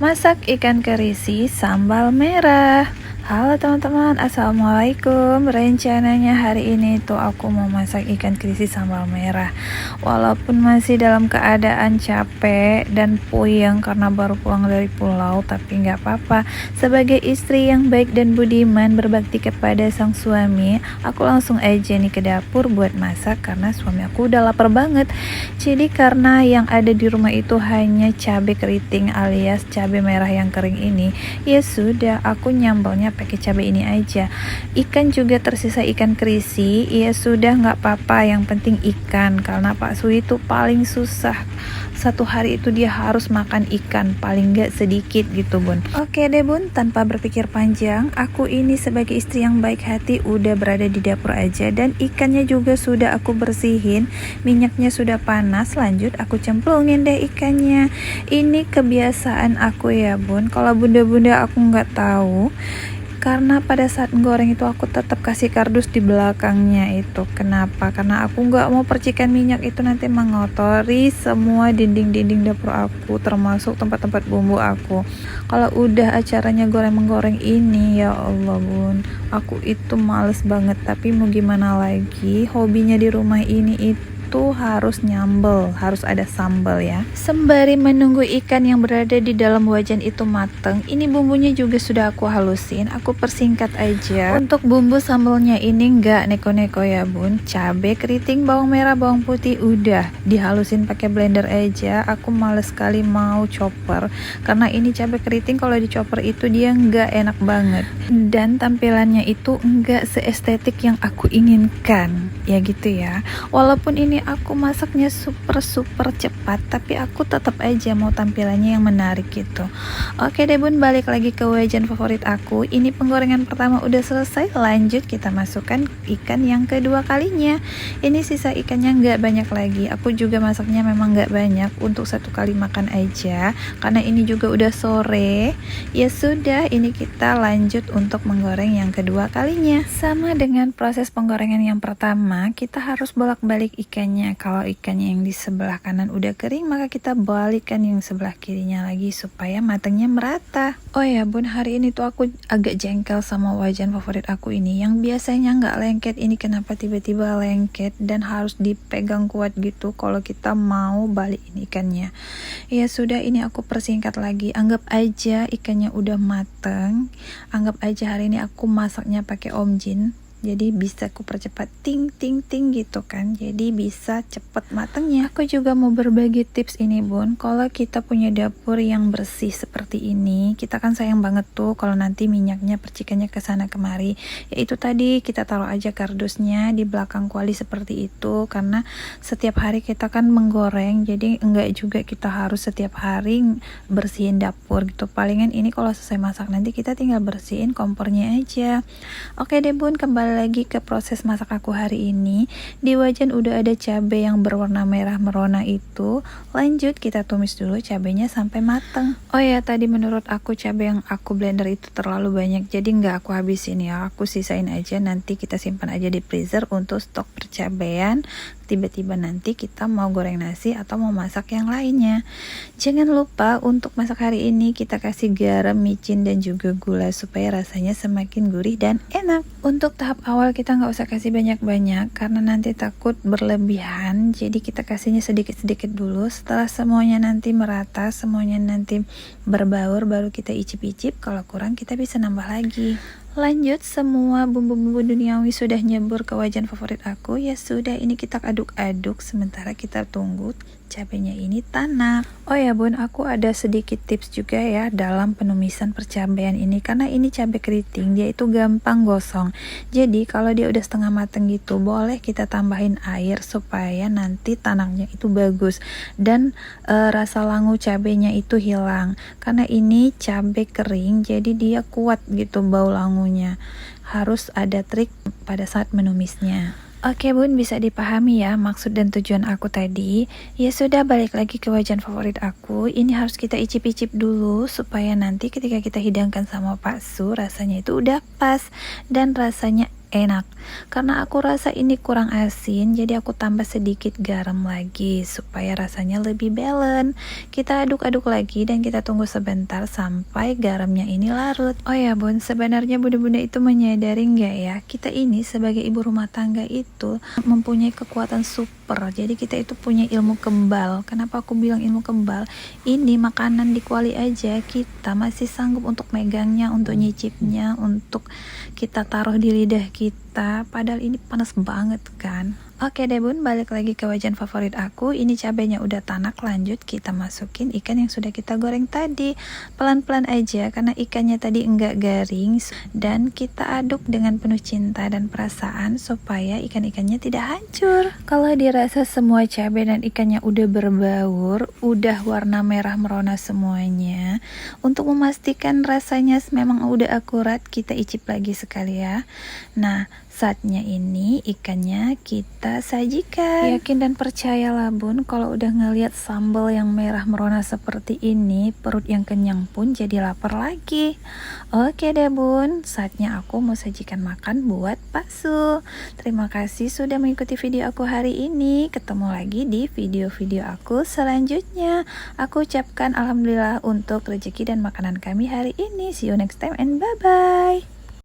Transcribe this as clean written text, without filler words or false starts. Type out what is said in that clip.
Masak ikan kerisi sambal merah. Halo teman-teman, assalamualaikum. Rencananya hari ini tuh aku mau masak ikan kerisi sambal merah. Walaupun masih dalam keadaan capek dan puyeng karena baru pulang dari pulau, tapi nggak apa-apa. Sebagai istri yang baik dan budiman berbakti kepada sang suami, aku langsung aja nih ke dapur buat masak karena suami aku udah lapar banget. Jadi karena yang ada di rumah itu hanya cabai keriting alias cabai merah yang kering ini, ya sudah aku nyambelnya pakai cabai ini aja. Ikan juga tersisa ikan kerisi, ya sudah nggak apa-apa, yang penting ikan, karena Pak Sui itu paling susah. Satu hari itu dia harus makan ikan paling nggak sedikit gitu bun. Oke deh bun, tanpa berpikir panjang, aku ini sebagai istri yang baik hati udah berada di dapur aja, dan ikannya juga sudah aku bersihin, minyaknya sudah panas. Lanjut aku cemplungin deh ikannya. Ini kebiasaan aku ya bun, kalau bunda-bunda aku nggak tahu, karena pada saat goreng itu aku tetap kasih kardus di belakangnya itu. Kenapa? Karena aku nggak mau percikan minyak itu nanti mengotori semua dinding-dinding dapur aku, termasuk tempat-tempat bumbu aku. Kalau udah acaranya goreng-menggoreng ini, ya Allah bun, aku itu males banget. Tapi mau gimana lagi, hobinya di rumah ini itu harus nyambel, harus ada sambal ya. Sembari menunggu ikan yang berada di dalam wajan itu mateng, ini bumbunya juga sudah aku halusin, aku persingkat aja. Untuk bumbu sambalnya ini enggak neko-neko ya bun, cabai keriting, bawang merah, bawang putih udah dihalusin pakai blender aja. Aku males sekali mau chopper, karena ini cabai keriting kalau di chopper itu dia enggak enak banget, dan tampilannya itu enggak seestetik yang aku inginkan ya gitu ya. Walaupun ini aku masaknya super cepat, tapi aku tetap aja mau tampilannya yang menarik gitu. Oke deh bun, balik lagi ke wajan favorit aku. Ini penggorengan pertama udah selesai, lanjut kita masukkan ikan yang kedua kalinya. Ini sisa ikannya nggak banyak lagi, aku juga masaknya memang nggak banyak, untuk satu kali makan aja karena ini juga udah sore. Ya sudah, ini kita lanjut untuk menggoreng yang kedua kalinya. Sama dengan proses penggorengan yang pertama, kita harus bolak-balik ikannya. Kalau ikannya yang di sebelah kanan udah kering, maka kita balikkan yang sebelah kirinya lagi supaya matangnya merata. Oh ya bun, hari ini tuh aku agak jengkel sama wajan favorit aku ini, yang biasanya nggak lengket. Ini kenapa tiba-tiba lengket dan harus dipegang kuat gitu kalau kita mau balikin ikannya. Ya sudah, ini aku persingkat lagi. Anggap aja ikannya udah mateng, anggap aja hari ini aku masaknya pakai Om Jin, jadi bisa aku percepat ting gitu kan, jadi bisa cepet matangnya. Aku juga mau berbagi tips ini bun, kalau kita punya dapur yang bersih seperti ini, kita kan sayang banget tuh kalau nanti minyaknya percikannya ke sana kemari. Yaitu tadi kita taruh aja kardusnya di belakang kuali seperti itu, karena setiap hari kita kan menggoreng, jadi enggak juga kita harus setiap hari bersihin dapur gitu. Palingan ini kalau selesai masak nanti kita tinggal bersihin kompornya aja. Oke deh bun, kembali lagi ke proses masak aku hari ini. Di wajan udah ada cabai yang berwarna merah merona itu. Lanjut kita tumis dulu cabainya sampai mateng. Oh ya, tadi menurut aku cabai yang aku blender itu terlalu banyak, jadi nggak aku habisin ya, aku sisain aja, nanti kita simpan aja di freezer untuk stok percabaian. Tiba-tiba nanti kita mau goreng nasi atau mau masak yang lainnya. Jangan lupa untuk masak hari ini kita kasih garam, micin, dan juga gula supaya rasanya semakin gurih dan enak. Untuk tahap awal kita nggak usah kasih banyak-banyak karena nanti takut berlebihan, jadi kita kasihnya sedikit-sedikit dulu. Setelah semuanya nanti merata, semuanya nanti berbaur, baru kita icip-icip. Kalau kurang kita bisa nambah lagi. Lanjut, semua bumbu-bumbu duniawi sudah nyebur ke wajan favorit aku. Ya sudah, ini kita aduk-aduk sementara kita tunggu cabenya ini tanak. Oh ya bun, aku ada sedikit tips juga ya dalam penumisan percabaian ini, karena ini cabai keriting, dia itu gampang gosong. Jadi kalau dia udah setengah mateng gitu, boleh kita tambahin air supaya nanti tanaknya itu bagus dan rasa langu cabenya itu hilang. Karena ini cabai kering, jadi dia kuat gitu bau langunya. Harus ada trik pada saat menumisnya. Oke bun, bisa dipahami ya maksud dan tujuan aku tadi. Ya sudah, balik lagi ke wajan favorit aku. Ini harus kita icip-icip dulu supaya nanti ketika kita hidangkan sama Pak Su, rasanya itu udah pas dan rasanya enak. Karena aku rasa ini kurang asin, jadi aku tambah sedikit garam lagi supaya rasanya lebih balance. Kita aduk-aduk lagi dan kita tunggu sebentar sampai garamnya ini larut. Oh ya bun, sebenarnya bunda-bunda itu menyadari nggak ya, kita ini sebagai ibu rumah tangga itu mempunyai kekuatan super. Jadi kita itu punya ilmu kebal. Kenapa aku bilang ilmu kebal? Ini makanan di kuali aja kita masih sanggup untuk megangnya, untuk nyicipnya, untuk kita taruh di lidah kita, padahal ini panas banget kan. Oke deh bun, balik lagi ke wajan favorit aku. Ini cabenya udah tanak, lanjut kita masukin ikan yang sudah kita goreng tadi. Pelan-pelan aja karena ikannya tadi enggak garing, dan kita aduk dengan penuh cinta dan perasaan supaya ikan-ikannya tidak hancur. Kalau dirasa semua cabai dan ikannya udah berbaur, udah warna merah merona semuanya, untuk memastikan rasanya memang udah akurat, kita icip lagi sekali ya. Nah, saatnya ini ikannya kita sajikan. Yakin dan percayalah bun, kalau udah ngeliat sambal yang merah merona seperti ini, perut yang kenyang pun jadi lapar lagi. Oke deh bun, saatnya aku mau sajikan makan buat Pak Su. Terima kasih sudah mengikuti video aku hari ini. Ketemu lagi di video-video aku selanjutnya. Aku ucapkan alhamdulillah untuk rezeki dan makanan kami hari ini. See you next time and bye-bye.